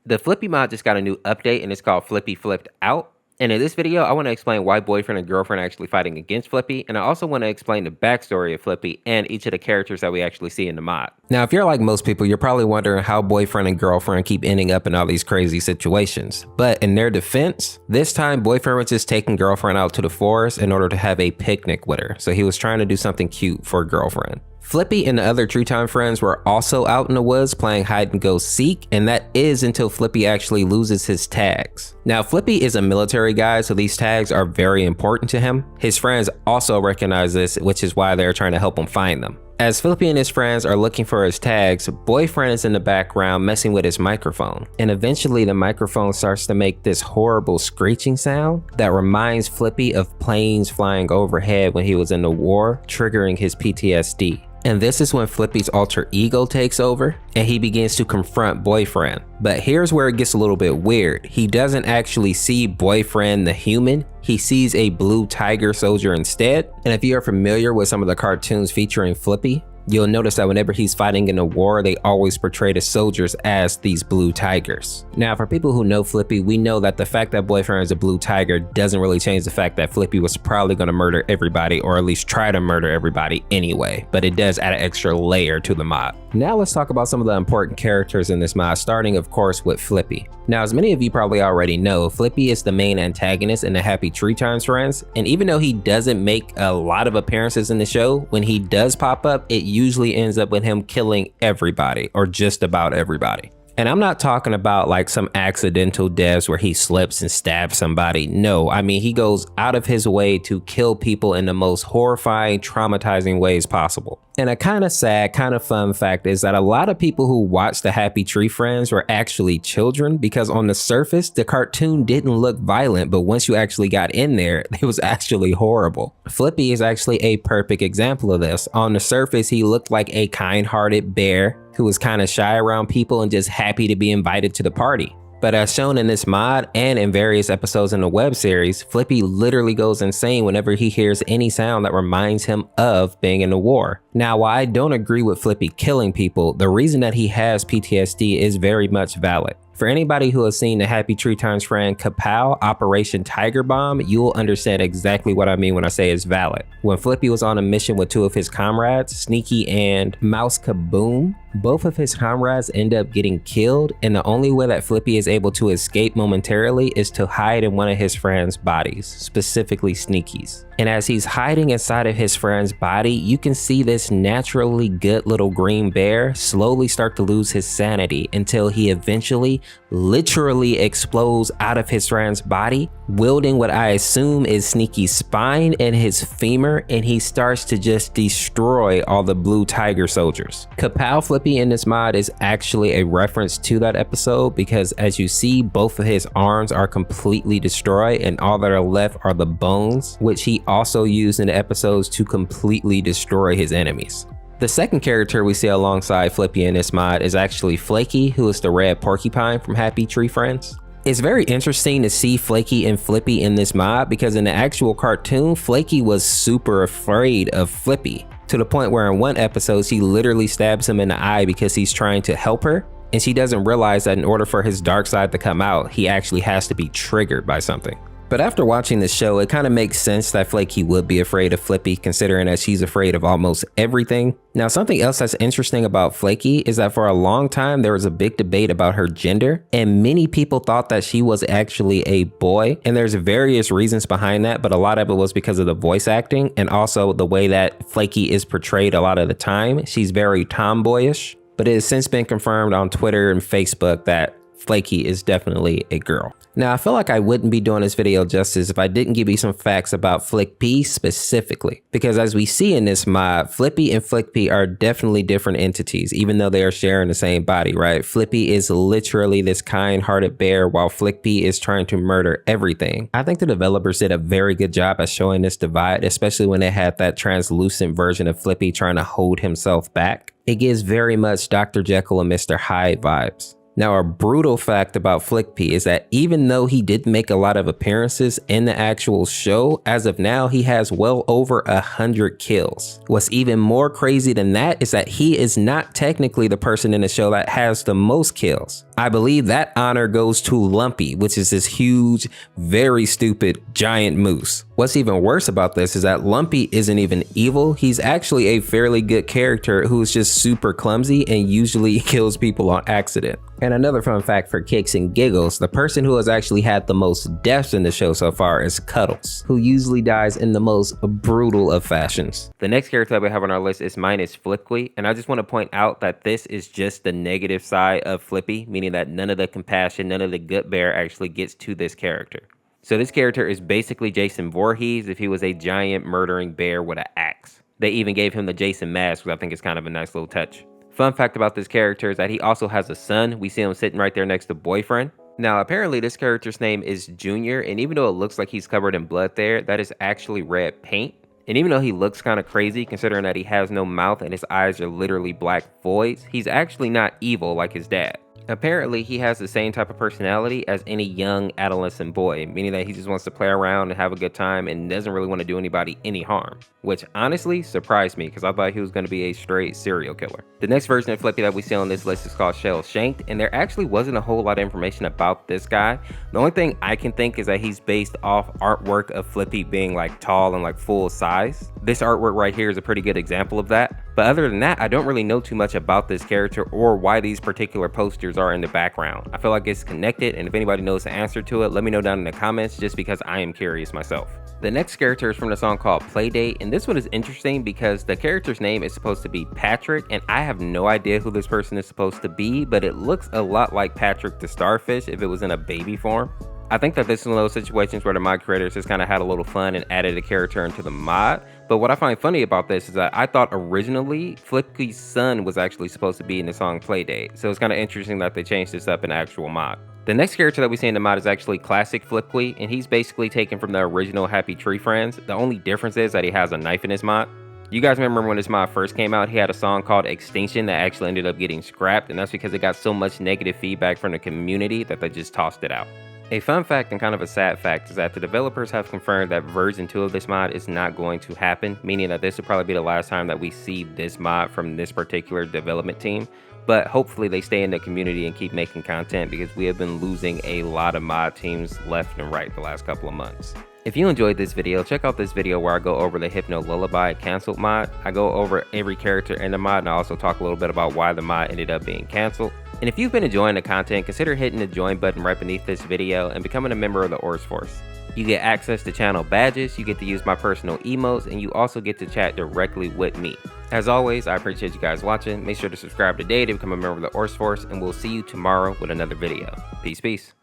The Flippy mod just got a new update and it's called Flippy Flipped Out. And in this video, I want to explain why boyfriend and girlfriend are actually fighting against Flippy, and I also want to explain the backstory of Flippy and each of the characters that we actually see in the mod. Now, if you're like most people, you're probably wondering how boyfriend and girlfriend keep ending up in all these crazy situations. But in their defense, this time boyfriend was just taking girlfriend out to the forest in order to have a picnic with her. So he was trying to do something cute for girlfriend. Flippy and the other True Time friends were also out in the woods playing hide and go seek, and that is until Flippy actually loses his tags. Now, Flippy is a military guy, so these tags are very important to him. His friends also recognize this, which is why they're trying to help him find them. As Flippy and his friends are looking for his tags, boyfriend is in the background messing with his microphone. And eventually the microphone starts to make this horrible screeching sound that reminds Flippy of planes flying overhead when he was in the war, triggering his PTSD. And this is when Flippy's alter ego takes over and he begins to confront boyfriend. But here's where it gets a little bit weird. He doesn't actually see boyfriend the human, he sees a blue tiger soldier instead. And if you are familiar with some of the cartoons featuring Flippy, you'll notice that whenever he's fighting in a war, they always portray the soldiers as these blue tigers. Now, for people who know Flippy, we know that the fact that boyfriend is a blue tiger doesn't really change the fact that Flippy was probably going to murder everybody, or at least try to murder everybody anyway, but it does add an extra layer to the mod. Now let's talk about some of the important characters in this mod, starting of course with Flippy. Now, as many of you probably already know, Flippy is the main antagonist in the Happy Tree Times friends, and even though he doesn't make a lot of appearances in the show, when he does pop up, it usually ends up with him killing everybody, or just about everybody. And I'm not talking about like some accidental deaths where he slips and stabs somebody. No, I mean, he goes out of his way to kill people in the most horrifying, traumatizing ways possible. And a kind of sad, kind of fun fact is that a lot of people who watch the Happy Tree Friends were actually children, because on the surface, the cartoon didn't look violent, but once you actually got in there, it was actually horrible. Flippy is actually a perfect example of this. On the surface, he looked like a kind-hearted bear who was kind of shy around people and just happy to be invited to the party. But as shown in this mod and in various episodes in the web series, Flippy literally goes insane whenever he hears any sound that reminds him of being in the war. Now, while I don't agree with Flippy killing people, the reason that he has PTSD is very much valid. For anybody who has seen the Happy Tree Times friend Kapow Operation Tiger Bomb, you will understand exactly what I mean when I say it's valid. When Flippy was on a mission with two of his comrades, Sneaky and Mouse Kaboom, both of his comrades end up getting killed, and the only way that Flippy is able to escape momentarily is to hide in one of his friends' bodies, specifically Sneaky's. And as he's hiding inside of his friend's body, you can see this naturally good little green bear slowly start to lose his sanity until he eventually literally explodes out of his friend's body, wielding what I assume is Sneaky's spine and his femur, and he starts to just destroy all the blue tiger soldiers. Kapow Flippy in this mod is actually a reference to that episode, because as you see, both of his arms are completely destroyed and all that are left are the bones, which he also used in the episodes to completely destroy his enemies. The second character we see alongside Flippy in this mod is actually Flaky, who is the red porcupine from Happy Tree Friends. It's very interesting to see Flaky and Flippy in this mod, because in the actual cartoon, Flaky was super afraid of Flippy, to the point where in one episode she literally stabs him in the eye because he's trying to help her, and she doesn't realize that in order for his dark side to come out, he actually has to be triggered by something. But after watching the show, it kind of makes sense that Flaky would be afraid of Flippy, considering that she's afraid of almost everything. Now, something else that's interesting about Flaky is that for a long time, there was a big debate about her gender, and many people thought that she was actually a boy. And there's various reasons behind that, but a lot of it was because of the voice acting and also the way that Flaky is portrayed a lot of the time. She's very tomboyish, but it has since been confirmed on Twitter and Facebook that Flaky is definitely a girl. Now, I feel like I wouldn't be doing this video justice if I didn't give you some facts about Flippy specifically, because as we see in this mod, Flippy and Flippy are definitely different entities, even though they are sharing the same body, right? Flippy is literally this kind-hearted bear, while Flippy is trying to murder everything. I think the developers did a very good job at showing this divide, especially when they had that translucent version of Flippy trying to hold himself back. It gives very much Dr. Jekyll and Mr. Hyde vibes. Now, a brutal fact about Flippy is that even though he did make a lot of appearances in the actual show, as of now, he has well over 100 kills. What's even more crazy than that is that he is not technically the person in the show that has the most kills. I believe that honor goes to Lumpy, which is this huge, very stupid giant moose. What's even worse about this is that Lumpy isn't even evil. He's actually a fairly good character who is just super clumsy and usually kills people on accident. And another fun fact for kicks and giggles, the person who has actually had the most deaths in the show so far is Cuddles, who usually dies in the most brutal of fashions. The next character that we have on our list is Flippy, and I just want to point out that this is just the negative side of Flippy, meaning that none of the compassion, none of the gut bear actually gets to this character. So this character is basically Jason Voorhees if he was a giant murdering bear with an axe. They even gave him the Jason mask, which I think is kind of a nice little touch. Fun fact about this character is that he also has a son. We see him sitting right there next to Boyfriend. Now, apparently this character's name is Junior, and even though it looks like he's covered in blood there, that is actually red paint. And even though he looks kind of crazy, considering that he has no mouth and his eyes are literally black voids, he's actually not evil like his dad. Apparently, he has the same type of personality as any young adolescent boy, meaning that he just wants to play around and have a good time and doesn't really want to do anybody any harm, which honestly surprised me because I thought he was going to be a straight serial killer. The next version of Flippy that we see on this list is called Shell Shanked, and there actually wasn't a whole lot of information about this guy. The only thing I can think is that he's based off artwork of Flippy being like tall and like full size. This artwork right here is a pretty good example of that. But other than that, I don't really know too much about this character or why these particular posters are in the background. I feel like it's connected, and if anybody knows the answer to it, let me know down in the comments just because I am curious myself. The next character is from the song called Playdate, and this one is interesting because the character's name is supposed to be Patrick, and I have no idea who this person is supposed to be, but it looks a lot like Patrick the Starfish if it was in a baby form. I think that this is one of those situations where the mod creators just kind of had a little fun and added a character into the mod. But what I find funny about this is that I thought originally Flippy's son was actually supposed to be in the song Playdate. So it's kind of interesting that they changed this up in the actual mod. The next character that we see in the mod is actually Classic Flippy, and he's basically taken from the original Happy Tree Friends. The only difference is that he has a knife in his mod. You guys remember when this mod first came out, he had a song called Extinction that actually ended up getting scrapped, and that's because it got so much negative feedback from the community that they just tossed it out. A fun fact and kind of a sad fact is that the developers have confirmed that version 2 of this mod is not going to happen, meaning that this will probably be the last time that we see this mod from this particular development team. But hopefully they stay in the community and keep making content because we have been losing a lot of mod teams left and right the last couple of months. If you enjoyed this video, check out this video where I go over the Hypno Lullaby canceled mod. I go over every character in the mod, and I also talk a little bit about why the mod ended up being canceled. And if you've been enjoying the content, consider hitting the join button right beneath this video and becoming a member of the Orseofkorse. You get access to channel badges, you get to use my personal emotes, and you also get to chat directly with me. As always, I appreciate you guys watching. Make sure to subscribe today to become a member of the Orseofkorse, and we'll see you tomorrow with another video. Peace, peace.